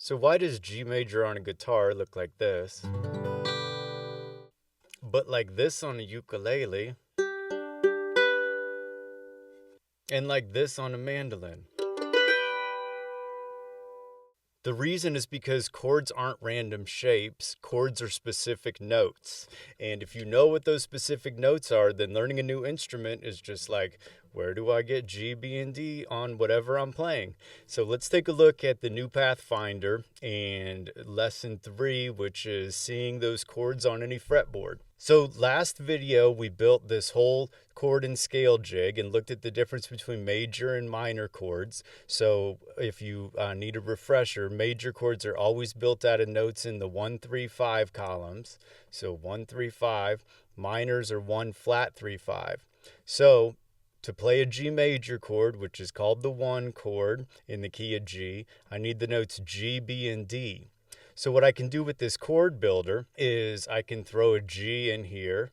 So why does G major on a guitar look like this, but like this on a ukulele, and like this on a mandolin? The reason is because chords aren't random shapes. Chords are specific notes. And if you know what those specific notes are, then learning a new instrument is just like, where do I get G, B, and D on whatever I'm playing? So let's take a look at the new Pathfinder and lesson 3, which is seeing those chords on any fretboard. So last video, we built this whole chord and scale jig and looked at the difference between major and minor chords. So if you need a refresher, major chords are always built out of notes in the 1, 3, 5 columns. So 1, 3, 5. Minors are 1 flat 3, 5. So to play a G major chord, which is called the 1 chord in the key of G, I need the notes G, B, and D. So what I can do with this chord builder is I can throw a G in here.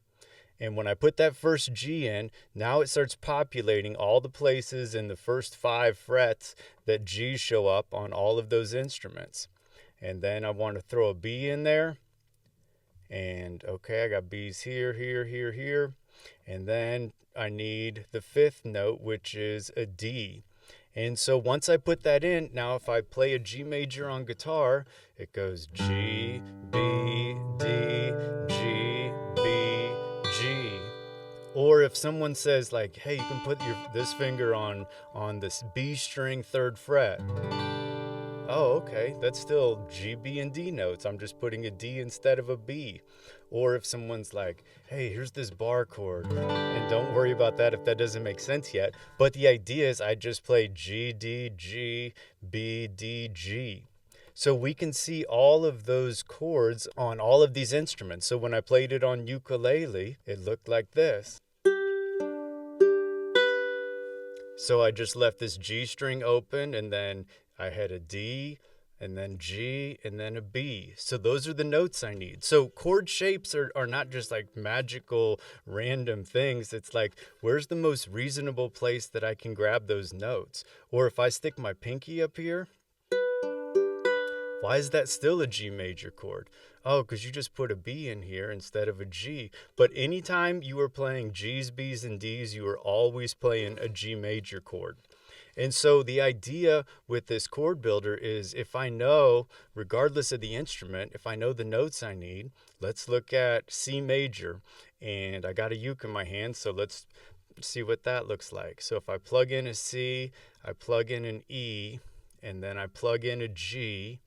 And when I put that first G in, now it starts populating all the places in the first 5 frets that G's show up on all of those instruments. And then I want to throw a B in there. And okay, I got B's here, here, here, here. And then I need the 5th note, which is a D. And so once I put that in, now if I play a G major on guitar, it goes G, B, D, G, B, G. Or if someone says like, hey, you can put this finger on this B string 3rd fret. Oh, okay, that's still G, B, and D notes. I'm just putting a D instead of a B. Or if someone's like, hey, here's this bar chord, and don't worry about that if that doesn't make sense yet. But the idea is I just play G, D, G, B, D, G. So we can see all of those chords on all of these instruments. So when I played it on ukulele, it looked like this. So I just left this G string open, and then I had a D, and then G, and then a B. So those are the notes I need. So chord shapes are not just like magical random things. It's like, where's the most reasonable place that I can grab those notes? Or if I stick my pinky up here, why is that still a G major chord? Oh, because you just put a B in here instead of a G. But anytime you are playing G's, B's, and D's, you are always playing a G major chord. And so the idea with this chord builder is if I know, regardless of the instrument, if I know the notes I need, let's look at C major. And I got a uke in my hand, so let's see what that looks like. So if I plug in a C, I plug in an E, and then I plug in a G.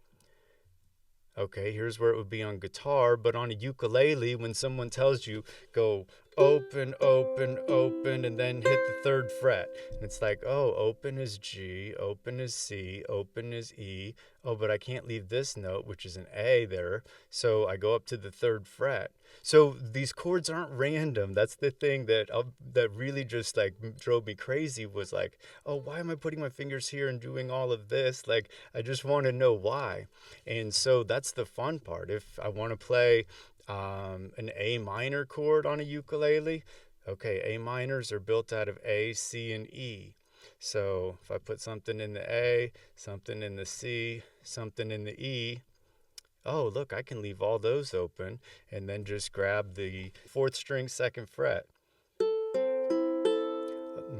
Okay, here's where it would be on guitar, but on a ukulele, when someone tells you, go open, open, open, and then hit the 3rd fret. And it's like, oh, open is G, open is C, open is E. Oh, but I can't leave this note, which is an A there. So I go up to the 3rd fret. So these chords aren't random. That's the thing that really just like drove me crazy was like, oh, why am I putting my fingers here and doing all of this? Like, I just want to know why. And so that's the fun part. If I want to play an A minor chord on a ukulele, okay, A minors are built out of A, C, and E. So if I put something in the A, something in the C, something in the E, oh, look, I can leave all those open and then just grab the 4th string 2nd fret.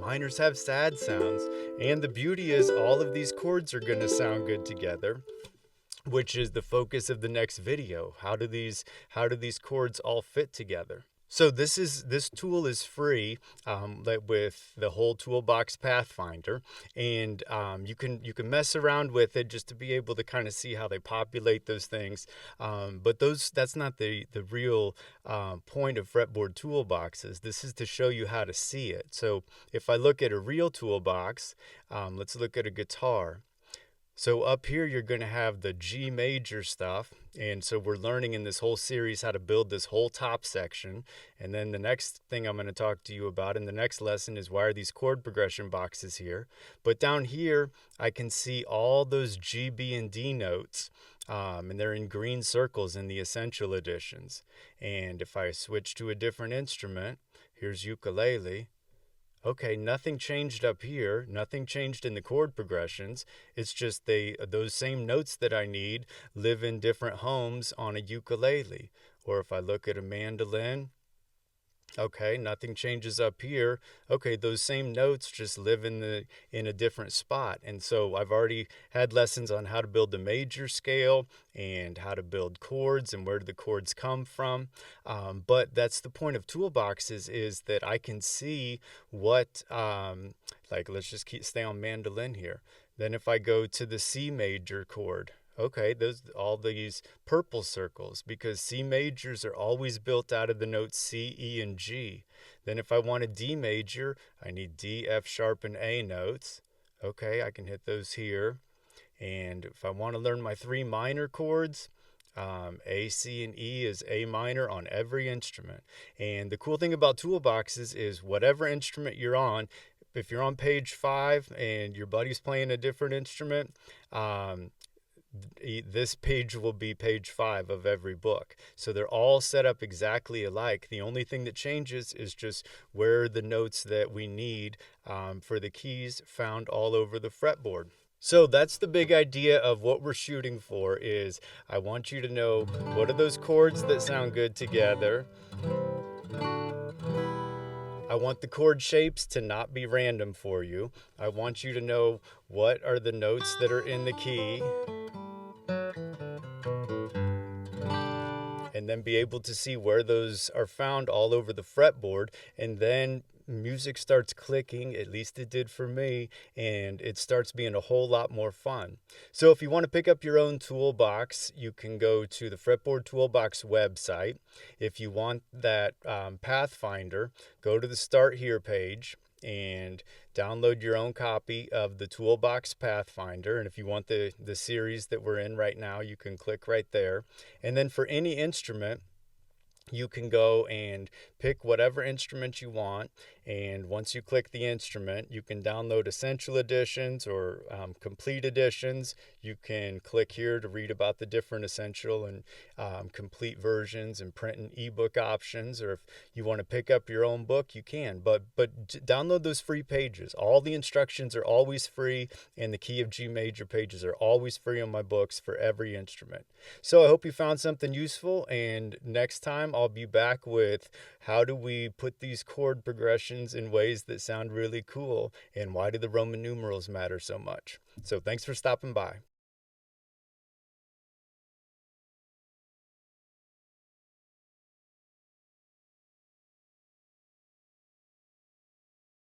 Minors have sad sounds, and the beauty is all of these chords are going to sound good together, which is the focus of the next video. How do these chords all fit together? So this tool is free with the whole Toolbox Pathfinder, and you can mess around with it just to be able to kind of see how they populate those things. But that's not the real point of fretboard toolboxes. This is to show you how to see it. So if I look at a real toolbox, let's look at a guitar. So up here, you're going to have the G major stuff. And so we're learning in this whole series how to build this whole top section. And then the next thing I'm going to talk to you about in the next lesson is why are these chord progression boxes here. But down here, I can see all those G, B, and D notes. And they're in green circles in the essential editions. And if I switch to a different instrument, here's ukulele. Okay, nothing changed up here. Nothing changed in the chord progressions. It's just those same notes that I need live in different homes on a ukulele. Or if I look at a mandolin, okay, nothing changes up here. Okay, those same notes just live in a different spot. And so I've already had lessons on how to build the major scale and how to build chords and where do the chords come from. But that's the point of toolboxes, is that I can see what, like, let's just stay on mandolin here. Then if I go to the C major chord, okay, those all these purple circles, because C majors are always built out of the notes C, E, and G. Then if I want a D major, I need D, F sharp, and A notes. Okay, I can hit those here. And if I want to learn my 3 minor chords, A, C, and E is A minor on every instrument. And the cool thing about toolboxes is whatever instrument you're on, if you're on page 5 and your buddy's playing a different instrument, this page will be page 5 of every book. So they're all set up exactly alike. The only thing that changes is just where the notes that we need for the keys found all over the fretboard. So that's the big idea of what we're shooting for. Is I want you to know what are those chords that sound good together. I want the chord shapes to not be random for you. I want you to know what are the notes that are in the key, and then be able to see where those are found all over the fretboard. And then music starts clicking, at least it did for me, and it starts being a whole lot more fun. So if you want to pick up your own toolbox, you can go to the Fretboard Toolbox website. If you want that Pathfinder, go to the Start Here page and download your own copy of the Toolbox Pathfinder. And if you want the series that we're in right now, you can click right there. And then for any instrument, you can go and pick whatever instrument you want, and once you click the instrument, you can download essential editions or complete editions. You can click here to read about the different essential and complete versions and print and ebook options, or if you want to pick up your own book, you can. But download those free pages. All the instructions are always free, and the key of G major pages are always free on my books for every instrument. So I hope you found something useful, and next time I'll be back with how do we put these chord progressions in ways that sound really cool, and why do the Roman numerals matter so much. So thanks for stopping by.